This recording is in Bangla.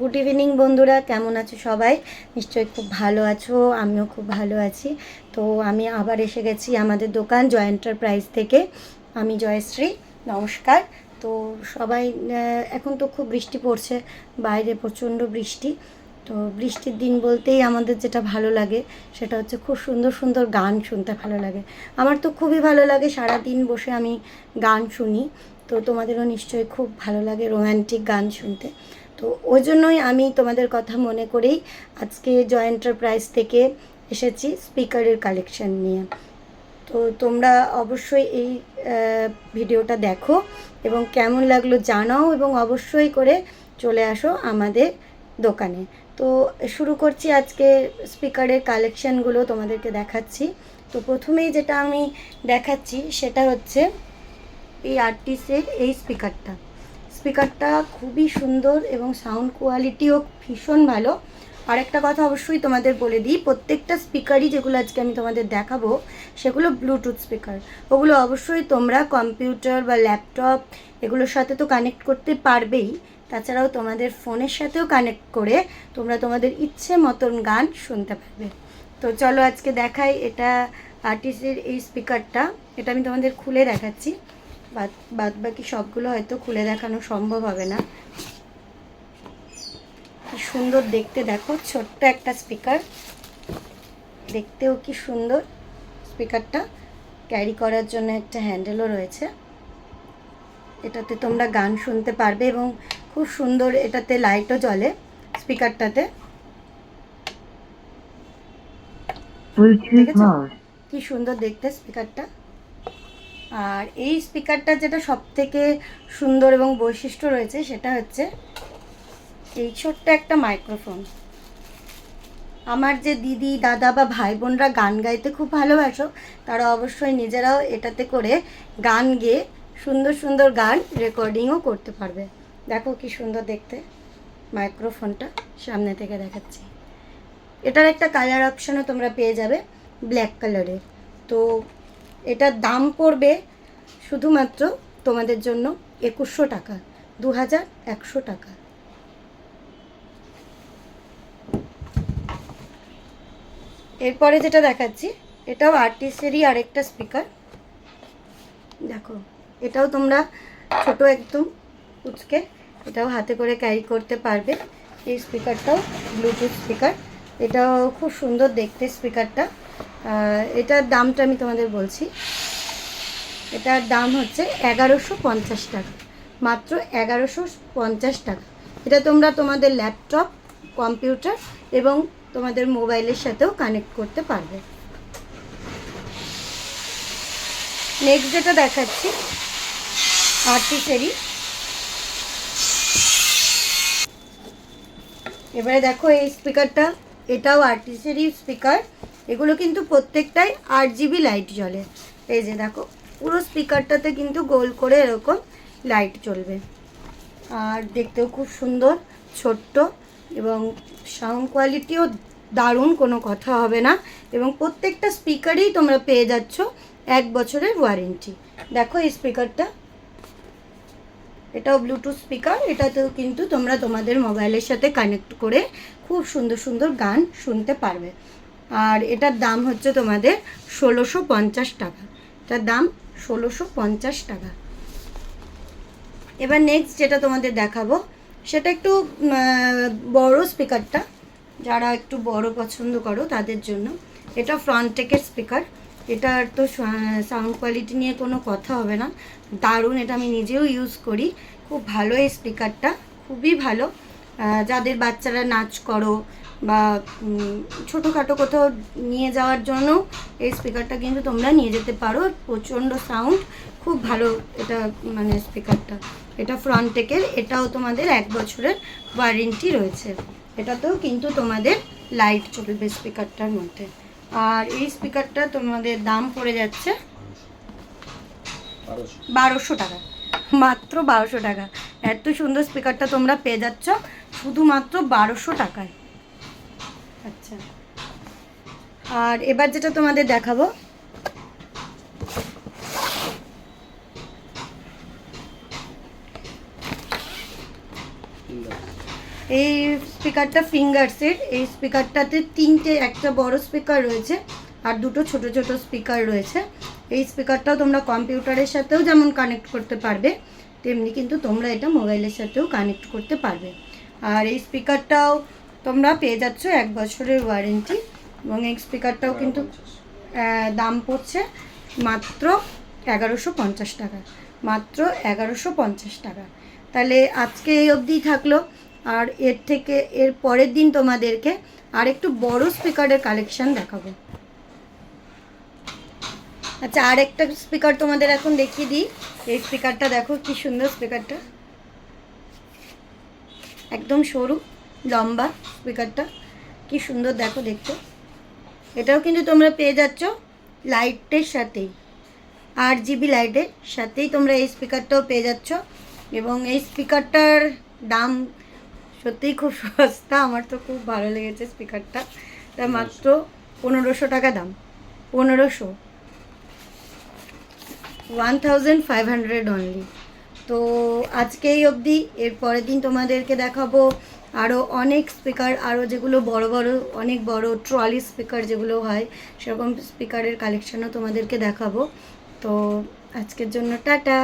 গুড ইভিনিং বন্ধুরা, কেমন আছো সবাই? নিশ্চয়ই খুব ভালো আছো, আমিও খুব ভালো আছি। তো আমি আবার এসে গেছি আমাদের দোকান জয় এন্টারপ্রাইজ থেকে। আমি জয়শ্রী, নমস্কার। তো সবাই এখন তো খুব বৃষ্টি পড়ছে, বাইরে প্রচণ্ড বৃষ্টি। তো বৃষ্টির দিন বলতেই আমাদের যেটা ভালো লাগে সেটা হচ্ছে খুব সুন্দর সুন্দর গান শুনতে ভালো লাগে। আমার তো খুবই ভালো লাগে, সারা দিন বসে আমি গান শুনি। তো তোমাদেরও নিশ্চয়ই খুব ভালো লাগে রোম্যান্টিক গান শুনতে। তো ওই জন্যই আমি তোমাদের কথা মনে করেই আজকে জয় এন্টারপ্রাইজ থেকে এসেছি স্পিকারের কালেকশন নিয়ে। তো তোমরা অবশ্যই এই ভিডিওটা দেখো এবং কেমন লাগলো জানাও, এবং অবশ্যই করে চলে আসো আমাদের দোকানে। তো শুরু করছি আজকে স্পিকারের কালেকশানগুলো তোমাদেরকে দেখাচ্ছি। তো প্রথমেই যেটা আমি দেখাচ্ছি সেটা হচ্ছে এই আর্টিসের এই স্পিকারটা খুবই সুন্দর এবং সাউন্ড কোয়ালিটিও ভীষণ ভালো। আরেকটা কথা অবশ্যই তোমাদের বলে দিই, প্রত্যেকটা স্পিকারই যেগুলো আজকে আমি তোমাদের দেখাবো সেগুলো ব্লুটুথ স্পিকার। ওগুলো অবশ্যই তোমরা কম্পিউটার বা ল্যাপটপ এগুলোর সাথে তো কানেক্ট করতে পারবেই, তাছাড়াও তোমাদের ফোনের সাথেও কানেক্ট করে তোমরা তোমাদের ইচ্ছে মতন গান শুনতে পারবে। তো চলো আজকে দেখাই এটা আর্টিসের এই স্পিকারটা। এটা আমি তোমাদের খুলে দেখাচ্ছি, বাদ বাকি সবগুলো হয়তো খুলে দেখানো সম্ভব হবে না। কি সুন্দর দেখতে, দেখো ছোট্ট একটা স্পিকার, দেখতেও কি সুন্দর। স্পিকারটা ক্যারি করার জন্য একটা হ্যান্ডেলও রয়েছে, এটাতে তোমরা গান শুনতে পারবে এবং খুব সুন্দর এটাতে লাইটও জ্বলে স্পিকারটাতে। দেখেছো কি সুন্দর দেখতে স্পিকারটা। আর এই স্পিকারটা যেটা সব থেকে সুন্দর এবং বৈশিষ্ট্য রয়েছে সেটা হচ্ছে এই ছোট্ট একটা মাইক্রোফোন। আমার যে দিদি দাদা বা ভাই বোনরা গান গাইতে খুব ভালোবাসো, তারা অবশ্যই নিজেরাও এটাতে করে গান গেয়ে সুন্দর সুন্দর গান রেকর্ডিংও করতে পারবে। দেখো কি সুন্দর দেখতে মাইক্রোফোনটা, সামনে থেকে দেখাচ্ছি। এটার একটা কালার অপশানও তোমরা পেয়ে যাবে ব্ল্যাক কালারের। তো এটার দাম পড়বে শুধুমাত্র তোমাদের জন্য 2100 টাকা, 2100 টাকা। এরপরে যেটা দেখাচ্ছি এটাও আর্টিসেরই আরেকটা স্পিকার। দেখো এটাও তোমরা ছোট একদম কুচকে এটাও হাতে করে ক্যারি করতে পারবে। এই স্পিকারটাও ব্লুটুথ স্পিকার, এটাও খুব সুন্দর দেখতে স্পিকারটা। এটার দামটা আমি তোমাদের বলছি, এটার দাম হচ্ছে 1150 টাকা, মাত্র 1150 টাকা। এটা তোমরা তোমাদের ল্যাপটপ, কম্পিউটার এবং তোমাদের মোবাইলের সাথেও কানেক্ট করতে পারবে। নেক্সট যেটা দেখাচ্ছি আর্টিসেরই। এবারে দেখো এই স্পিকারটা, এটাও আর্টিসেরই স্পিকার। এগুলো কিন্তু প্রত্যেকটাই 8GB লাইট জ্বলে। এই যে দেখো পুরো স্পিকারটাতে কিন্তু গোল করে এরকম লাইট জ্বলবে। আর দেখতেও খুব সুন্দর, ছোট্ট, এবং সাউন্ড কোয়ালিটিও দারুণ, কোনো কথা হবে না। এবং প্রত্যেকটা স্পিকারেই তোমরা পেয়ে যাচ্ছ 1 বছরের ওয়ারেন্টি। দেখো এই স্পিকারটা, এটাও ব্লুটুথ স্পিকার। এটাতেও কিন্তু তোমরা তোমাদের মোবাইলের সাথে কানেক্ট করে খুব সুন্দর সুন্দর গান শুনতে পারবে। আর এটার দাম হচ্ছে তোমাদের 1650 টাকা। এটার দাম 1650 টাকা। এবার নেক্সট যেটা তোমাদের দেখাবো সেটা একটু বড় স্পিকারটা, যারা একটু বড় পছন্দ করো তাদের জন্য। এটা ফ্রন্টেকের স্পিকার। এটার তো সাউন্ড কোয়ালিটি নিয়ে কোনো কথা হবে না, দারুণ। এটা আমি নিজেও ইউজ করি, খুব ভালো এই স্পিকারটা, খুবই ভালো। যাদের বাচ্চারা নাচ করো বা ছোটোখাটো কোথাও নিয়ে যাওয়ার জন্য এই স্পিকারটা কিন্তু তোমরা নিয়ে যেতে পারো। প্রচণ্ড সাউন্ড, খুব ভালো এটা, মানে স্পিকারটা। এটা ফ্রন্টেকের, এটাও তোমাদের 1 বছরের ওয়ারেন্টি রয়েছে। এটাতেও কিন্তু তোমাদের লাইট চলবে স্পিকারটার মধ্যে। আর এই স্পিকারটা তোমাদের দাম পড়ে যাচ্ছে 1200 টাকা, মাত্র 1200 টাকা। এত সুন্দর স্পিকারটা তোমরা পেয়ে যাচ্ছ শুধুমাত্র 1200 টাকায়। আচ্ছা, আর এবার যেটা তোমাদের দেখাবো এই স্পিকারটা ফিঙ্গারসের। এই স্পিকারটাতে তিনটে, একটা বড় স্পিকার রয়েছে আর দুটো ছোট ছোট স্পিকার রয়েছে। এই স্পিকারটাও তোমরা কম্পিউটারের সাথেও যেমন কানেক্ট করতে পারবে, তেমনি কিন্তু তোমরা এটা মোবাইলের সাথেও কানেক্ট করতে পারবে। আর এই স্পিকারটাও তোমরা পেয়ে যাচ্ছ 1 বছরের ওয়ারেন্টি। এবং এই স্পিকারটাও কিন্তু দাম পড়ছে মাত্র 1150 টাকা, মাত্র 1150 টাকা। তাহলে আজকে এই অবধিই থাকলো। আর এর পরের দিন তোমাদেরকে আর একটু বড় স্পিকারের কালেকশান দেখাবো। আচ্ছা, আর একটা স্পিকার তোমাদের এখন দেখিয়ে দিই। এই স্পিকারটা দেখো কি সুন্দর, স্পিকারটা একদম সরু লম্বা স্পিকারটা, কি সুন্দর দেখো দেখতে। এটাও কিন্তু তোমরা পেয়ে যাচ্ছ লাইটের সাথেই, RGB লাইটের সাথেই তোমরা এই স্পিকারটাও পেয়ে যাচ্ছ। এবং এই স্পিকারটার দাম সত্যিই খুব সস্তা, আমার তো খুব ভালো লেগেছে স্পিকারটা। তা মাত্র 1500 টাকা দাম, 1500 অনলি। তো আজকে এই অবধি। এর পরের দিন তোমাদেরকে দেখাবো আরও অনেক স্পিকার, আরও যেগুলো বড় বড়, অনেক বড় ট্রলি স্পিকার যেগুলো হয়, সেরকম স্পিকারের কালেকশানও তোমাদেরকে দেখাবো। তো আজকের জন্য টাটা।